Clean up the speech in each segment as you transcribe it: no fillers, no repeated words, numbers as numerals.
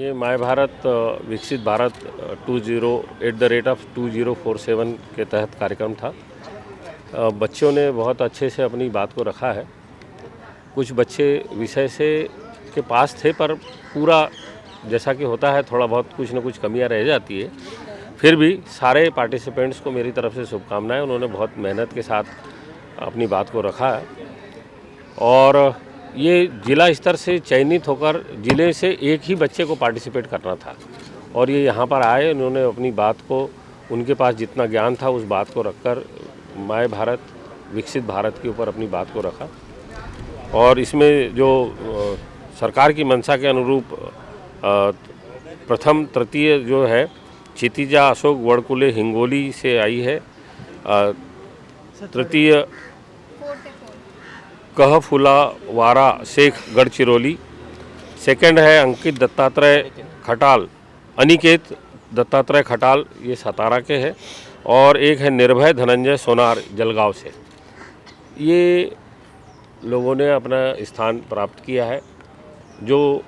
ये माय भारत विकसित भारत 2047 के तहत कार्यक्रम था। बच्चों ने बहुत अच्छे से अपनी बात को रखा है। कुछ बच्चे विषय से के पास थे पर पूरा जैसा कि होता है थोड़ा बहुत कुछ न कुछ कमियां रह जाती है। फिर भी सारे पार्टिसिपेंट्स को मेरी तरफ से शुभकामनाएं। उन्होंने बहुत मेहनत के साथ अपनी बात को रखा है और ये जिला स्तर से चयनित होकर ज़िले से एक ही बच्चे को पार्टिसिपेट करना था और ये यहाँ पर आए। उन्होंने अपनी बात को, उनके पास जितना ज्ञान था उस बात को रखकर माय भारत विकसित भारत के ऊपर अपनी बात को रखा और इसमें जो सरकार की मंशा के अनुरूप प्रथम तृतीय जो है क्षितिजा अशोक वड़कुले हिंगोली से आई है। तृतीय कहफुला वारा शेख गढ़चिरौली। सेकंड है अंकित दत्तात्रेय खटाल, अनिकेत दत्तात्रेय खटाल, ये सतारा के हैं। और एक है निर्भय धनंजय सोनार जलगांव से। ये लोगों ने अपना स्थान प्राप्त किया है। जो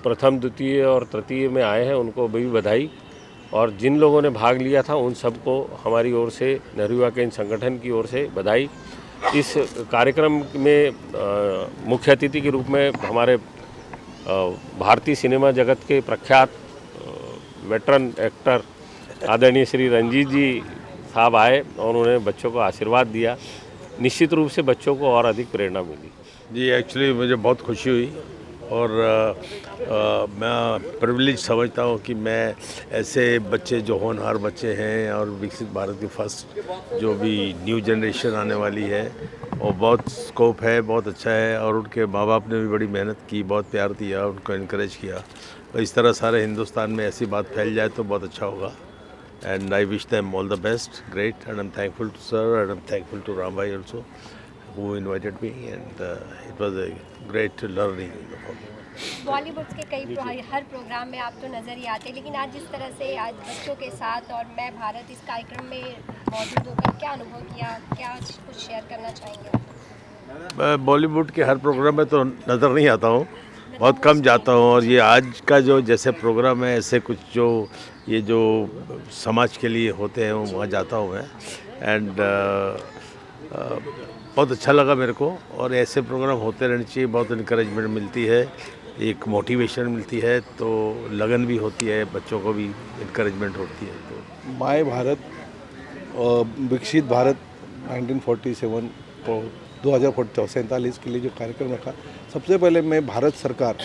प्रथम द्वितीय और तृतीय में आए हैं उनको भी बधाई और जिन लोगों ने भाग लिया था उन सबको हमारी ओर से, नेहरू युवा केंद्र संगठन की ओर से बधाई। इस कार्यक्रम में मुख्य अतिथि के रूप में हमारे भारतीय सिनेमा जगत के प्रख्यात वेटरन एक्टर आदरणीय श्री रंजीत जी साहब आए और उन्होंने बच्चों को आशीर्वाद दिया। निश्चित रूप से बच्चों को और अधिक प्रेरणा मिली। जी, एक्चुअली मुझे बहुत खुशी हुई और मैं प्रिविलेज समझता हूँ कि मैं ऐसे बच्चे जो होनहार बच्चे हैं और विकसित भारत की फर्स्ट जो भी न्यू जनरेशन आने वाली है और बहुत स्कोप है, बहुत अच्छा है और उनके माँ बाप ने भी बड़ी मेहनत की, बहुत प्यार दिया, उनको इनकरेज किया और इस तरह सारे हिंदुस्तान में ऐसी बात फैल जाए तो बहुत अच्छा होगा। And I wish them all the best, great, and I am thankful to sir and I am thankful to Ram भाई also who invited me and it was a great learning for me. Bollywood के हर programme में आप तो नज़र ही आते हैं, लेकिन आज जिस तरह से आज बच्चों के साथ और मैं भारत इस कार्यक्रम में मौजूद होकर क्या अनुभव किया, क्या कुछ शेयर करना चाहेंगे? बॉलीवुड के हर प्रोग्राम में तो नज़र नहीं आता हूँ, बहुत कम जाता हूँ और ये आज का जो जैसे प्रोग्राम है ऐसे कुछ जो ये जो समाज के लिए होते हैं वहाँ जाता हूँ मैं एंड बहुत अच्छा लगा मेरे को और ऐसे प्रोग्राम होते रहने चाहिए। बहुत इनकरेजमेंट मिलती है, एक मोटिवेशन मिलती है, तो लगन भी होती है, बच्चों को भी इनकरेजमेंट होती है। तो माय भारत विकसित भारत 1947 को 2047 के लिए जो कार्यक्रम रखा, सबसे पहले मैं भारत सरकार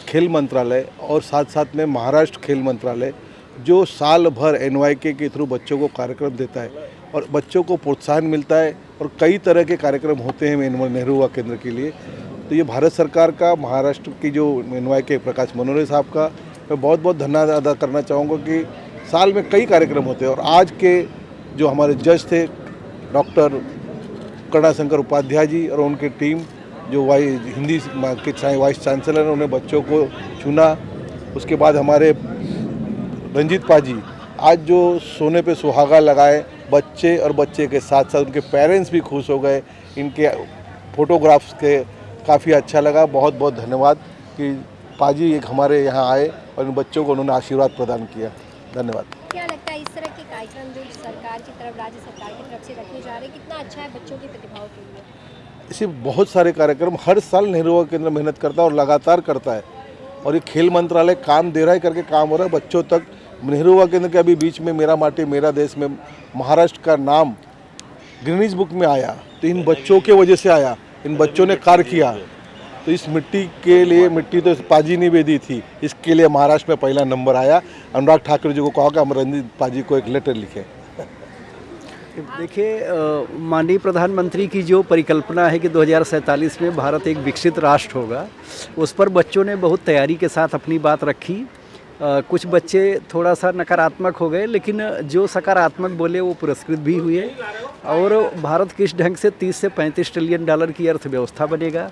खेल मंत्रालय और साथ साथ में महाराष्ट्र खेल मंत्रालय जो साल भर NYK के थ्रू बच्चों को कार्यक्रम देता है और बच्चों को प्रोत्साहन मिलता है और कई तरह के कार्यक्रम होते हैं नेहरू युवा केंद्र के लिए। तो ये भारत सरकार का, महाराष्ट्र की जो NYK प्रकाश मनोरे साहब का मैं बहुत बहुत धन्यवाद अदा करना चाहूँगा कि साल में कई कार्यक्रम होते हैं और आज के जो हमारे जज थे डॉक्टर करुणाशंकर उपाध्याय जी और उनकी टीम जो हिंदी के वाइस चांसलर हैं, उन्हें बच्चों को चुना। उसके बाद हमारे रंजीत पाजी आज जो सोने पे सुहागा लगाए, बच्चे और बच्चे के साथ साथ उनके पेरेंट्स भी खुश हो गए। इनके फोटोग्राफ्स के काफ़ी अच्छा लगा। बहुत बहुत धन्यवाद कि पाजी एक हमारे यहाँ आए और इन बच्चों को उन्होंने आशीर्वाद प्रदान किया। धन्यवाद। क्या लगता है इस तरह के कार्यक्रम जो सरकार की तरफ, राज्य सरकार की तरफ से रखे जा रहे हैं, कितना अच्छा है बच्चों की प्रतिभाओं के लिए? ऐसे बहुत सारे कार्यक्रम हर साल नेहरू युवा केंद्र मेहनत करता है और लगातार करता है और ये खेल मंत्रालय काम दे रहा है, करके काम हो रहा है बच्चों तक। नेहरू युवा केंद्र के अभी बीच में मेरा माटी मेरा देश में महाराष्ट्र का नाम गिनीज बुक में आया तो इन बच्चों के वजह से आया, इन बच्चों ने कार्य किया। तो इस मिट्टी के लिए, मिट्टी तो पाजी ने भी दी थी, इसके लिए महाराष्ट्र में पहला नंबर आया। अनुराग ठाकुर जी को कहा कि हम रंजीत पाजी को एक लेटर लिखें। देखिए, माननीय प्रधानमंत्री की जो परिकल्पना है कि 2047 में भारत एक विकसित राष्ट्र होगा, उस पर बच्चों ने बहुत तैयारी के साथ अपनी बात रखी। कुछ बच्चे थोड़ा सा नकारात्मक हो गए, लेकिन जो सकारात्मक बोले वो पुरस्कृत भी हुए। और भारत किस ढंग से 30 से 35 ट्रिलियन डॉलर की अर्थव्यवस्था बनेगा,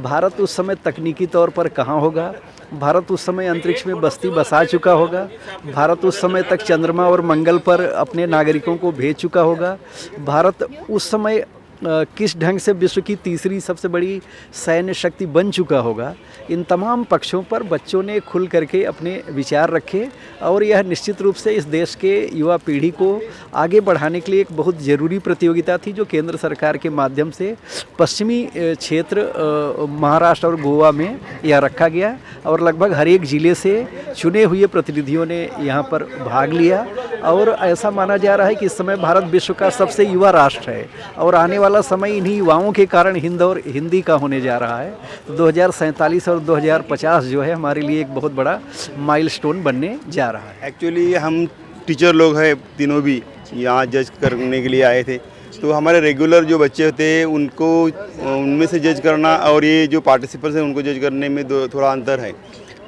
भारत उस समय तकनीकी तौर पर कहाँ होगा, भारत उस समय अंतरिक्ष में बस्ती बसा चुका होगा, भारत उस समय तक चंद्रमा और मंगल पर अपने नागरिकों को भेज चुका होगा, भारत उस समय किस ढंग से विश्व की तीसरी सबसे बड़ी सैन्य शक्ति बन चुका होगा, इन तमाम पक्षों पर बच्चों ने खुल करके अपने विचार रखे और यह निश्चित रूप से इस देश के युवा पीढ़ी को आगे बढ़ाने के लिए एक बहुत ज़रूरी प्रतियोगिता थी, जो केंद्र सरकार के माध्यम से पश्चिमी क्षेत्र महाराष्ट्र और गोवा में यह रखा गया और लगभग हर एक ज़िले से चुने हुए प्रतिनिधियों ने यहाँ पर भाग लिया। और ऐसा माना जा रहा है कि इस समय भारत विश्व का सबसे युवा राष्ट्र है और आने वाला समय इन्हीं युवाओं के कारण हिंदी का होने जा रहा है। तो 2047 और 2050 जो है हमारे लिए एक बहुत बड़ा माइलस्टोन बनने जा रहा है। एक्चुअली हम टीचर लोग हैं तीनों भी यहाँ जज करने के लिए आए थे, तो हमारे रेगुलर जो बच्चे होते हैं उनको उनमें से जज करना और ये जो पार्टिसिपेंट्स हैं उनको जज करने में थोड़ा अंतर है,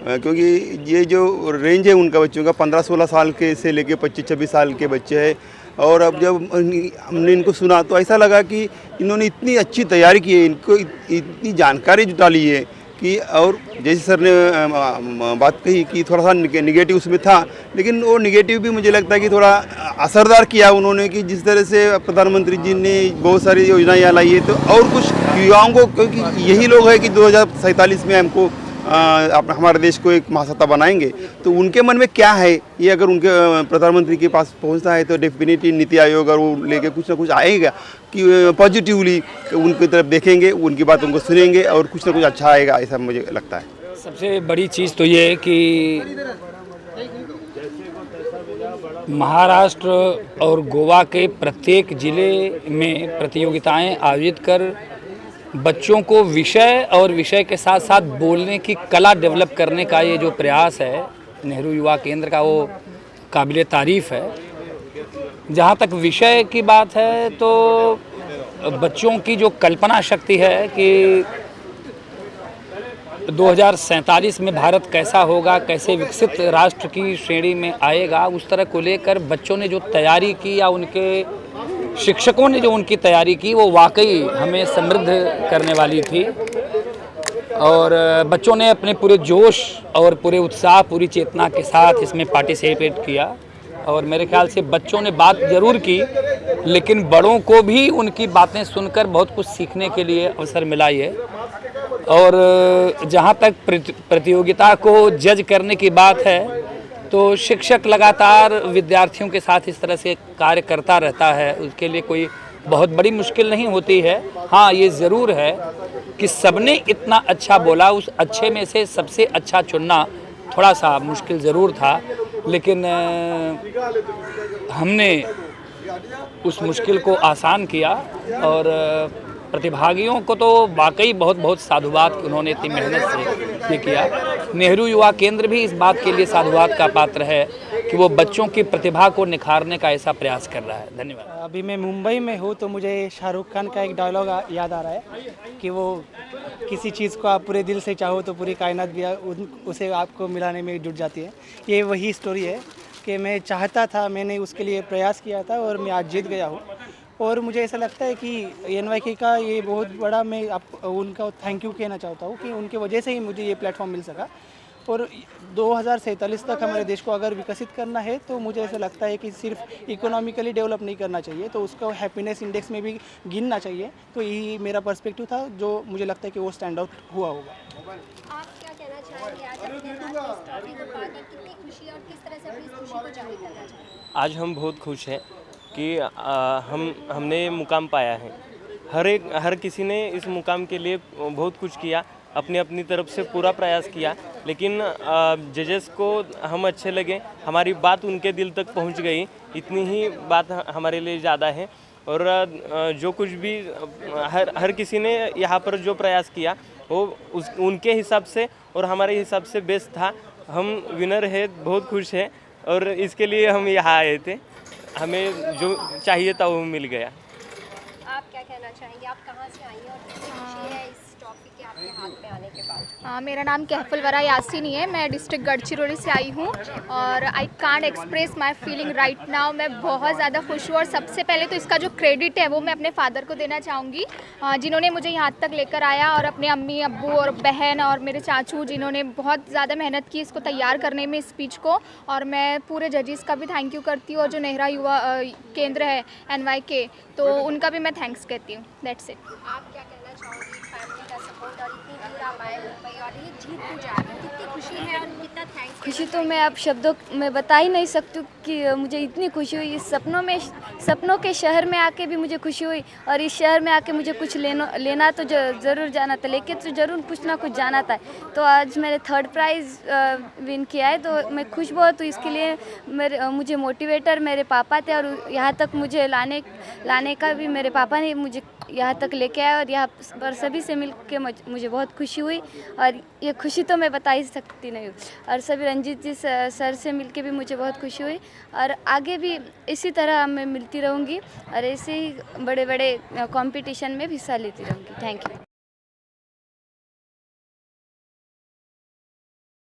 क्योंकि ये जो रेंज है उनका बच्चों का 15-16 साल के से लेके 25-26 साल के बच्चे हैं। और अब जब हमने इनको सुना तो ऐसा लगा कि इन्होंने इतनी अच्छी तैयारी की है, इनको इतनी जानकारी जुटा ली है कि, और जैसे सर ने बात कही कि थोड़ा सा निगेटिव उसमें था, लेकिन वो निगेटिव भी मुझे लगता है कि थोड़ा असरदार किया उन्होंने, कि जिस तरह से प्रधानमंत्री जी ने बहुत सारी योजनाएं यहाँ लाई है, तो और कुछ युवाओं को, क्योंकि यही लोग हैं कि 2047 में हमको हमारे देश को एक महासत्ता बनाएंगे, तो उनके मन में क्या है ये अगर उनके प्रधानमंत्री के पास पहुंचता है तो डेफिनेटली नीति आयोग और वो लेके कुछ ना कुछ आएगा कि पॉजिटिवली उनकी तरफ देखेंगे, उनकी बातों को सुनेंगे और कुछ ना कुछ अच्छा आएगा, ऐसा मुझे लगता है। सबसे बड़ी चीज़ तो ये है कि महाराष्ट्र और गोवा के प्रत्येक ज़िले में प्रतियोगिताएं आयोजित कर बच्चों को विषय और विषय के साथ साथ बोलने की कला डेवलप करने का ये जो प्रयास है नेहरू युवा केंद्र का, वो काबिले तारीफ़ है। जहाँ तक विषय की बात है तो बच्चों की जो कल्पना शक्ति है कि 2047 में भारत कैसा होगा, कैसे विकसित राष्ट्र की श्रेणी में आएगा, उस तरह को लेकर बच्चों ने जो तैयारी की या उनके शिक्षकों ने जो उनकी तैयारी की वो वाकई हमें समृद्ध करने वाली थी। और बच्चों ने अपने पूरे जोश और पूरे उत्साह, पूरी चेतना के साथ इसमें पार्टिसिपेट किया और मेरे ख्याल से बच्चों ने बात ज़रूर की, लेकिन बड़ों को भी उनकी बातें सुनकर बहुत कुछ सीखने के लिए अवसर मिला ये। और जहाँ तक प्रतियोगिता को जज करने की बात है तो शिक्षक लगातार विद्यार्थियों के साथ इस तरह से कार्य करता रहता है, उसके लिए कोई बहुत बड़ी मुश्किल नहीं होती है। हाँ, ये ज़रूर है कि सबने इतना अच्छा बोला, उस अच्छे में से सबसे अच्छा चुनना थोड़ा सा मुश्किल ज़रूर था, लेकिन हमने उस मुश्किल को आसान किया और प्रतिभागियों को तो वाकई बहुत बहुत साधुवाद कि उन्होंने इतनी मेहनत से ये किया। नेहरू युवा केंद्र भी इस बात के लिए साधुवाद का पात्र है कि वो बच्चों की प्रतिभा को निखारने का ऐसा प्रयास कर रहा है। धन्यवाद। अभी मैं मुंबई में हूँ तो मुझे शाहरुख खान का एक डायलॉग याद आ रहा है कि वो किसी चीज़ को आप पूरे दिल से चाहो तो पूरी कायनात भी उसे आपको मिलाने में जुट जाती है। ये वही स्टोरी है कि मैं चाहता था, मैंने उसके लिए प्रयास किया था और मैं आज जीत गया हूँ। और मुझे ऐसा लगता है कि NYK का ये बहुत बड़ा, मैं उनका थैंक यू कहना चाहता हूँ कि उनके वजह से ही मुझे ये प्लेटफॉर्म मिल सका। और 2047 तक हमारे देश को अगर विकसित करना है तो मुझे ऐसा लगता है कि सिर्फ इकोनॉमिकली डेवलप नहीं करना चाहिए, तो उसको हैप्पीनेस इंडेक्स में भी गिनना चाहिए। तो यही मेरा पर्सपेक्टिव था जो मुझे लगता है कि वो स्टैंड आउट हुआ होगा। आप क्या कहना चाहेंगे आज अपने हाथ में इस ट्रॉफी को पाकर, कितनी खुशी और किस तरह से अपनी इस खुशी को जाहिर करना चाहेंगे? आज हम बहुत खुश हैं कि हमने मुकाम पाया है। हर किसी ने इस मुकाम के लिए बहुत कुछ किया, अपनी अपनी तरफ से पूरा प्रयास किया, लेकिन जजेस को हम अच्छे लगे, हमारी बात उनके दिल तक पहुंच गई, इतनी ही बात हमारे लिए ज़्यादा है। और जो कुछ भी हर किसी ने यहाँ पर जो प्रयास किया वो उनके हिसाब से और हमारे हिसाब से बेस्ट था। हम विनर है, बहुत खुश है और इसके लिए हम यहाँ आए थे, हमें जो चाहिए था वो मिल गया। आप क्या कहना चाहेंगे? आप कहाँ से आई हैं और कितनी खुशी है इस ट्रॉफी के आपके हाथ में आने के बाद? मेरा नाम कहफुल वरा यासीनी है, मैं डिस्ट्रिक्ट गढ़चिरौली से आई हूँ और I can't express my feeling right now. मैं बहुत ज़्यादा खुश हूँ और सबसे पहले तो इसका जो क्रेडिट है वो मैं अपने फादर को देना चाहूँगी, जिन्होंने मुझे यहाँ तक लेकर आया, और अपने अम्मी अब्बू और बहन और मेरे चाचू जिन्होंने बहुत ज़्यादा मेहनत की इसको तैयार करने में, स्पीच को। और मैं पूरे जजेस का भी थैंक यू करती हूँ और जो नेहरा युवा केंद्र है NYK, तो उनका भी मैं थैंक्स कहती हूँ। That's it. आप क्या कहना चाहोगी फैमिली का सपोर्ट और इतनी दूर आप आए मुंबई और ये जीत को जाकर कितनी खुशी है और कितना थैंक्स? खुशी तो मैं अब शब्दों में बता ही नहीं सकती कि मुझे इतनी खुशी हुई। इस सपनों के शहर में आके भी मुझे खुशी हुई, और इस शहर में आके मुझे कुछ लेना तो ज़रूर जाना था, लेके तो ज़रूर कुछ ना कुछ जाना था। तो आज मैंने 3rd प्राइज़ विन किया है, तो मैं खुश बहुत हूँ। इसके लिए मुझे मोटिवेटर मेरे पापा थे, और यहाँ तक मुझे लाने का भी मेरे पापा ने मुझे यहाँ तक लेके आया, और यहाँ पर सभी से मिल के मुझे बहुत खुशी हुई। और ये खुशी तो मैं बता ही सकती नहीं हूँ। और सभी रंजीत जी सर से मिल के भी मुझे बहुत खुशी हुई, और आगे भी इसी तरह मैं मिलती रहूँगी और ऐसे ही बड़े बड़े कंपटीशन में भी हिस्सा लेती रहूँगी। Thank you.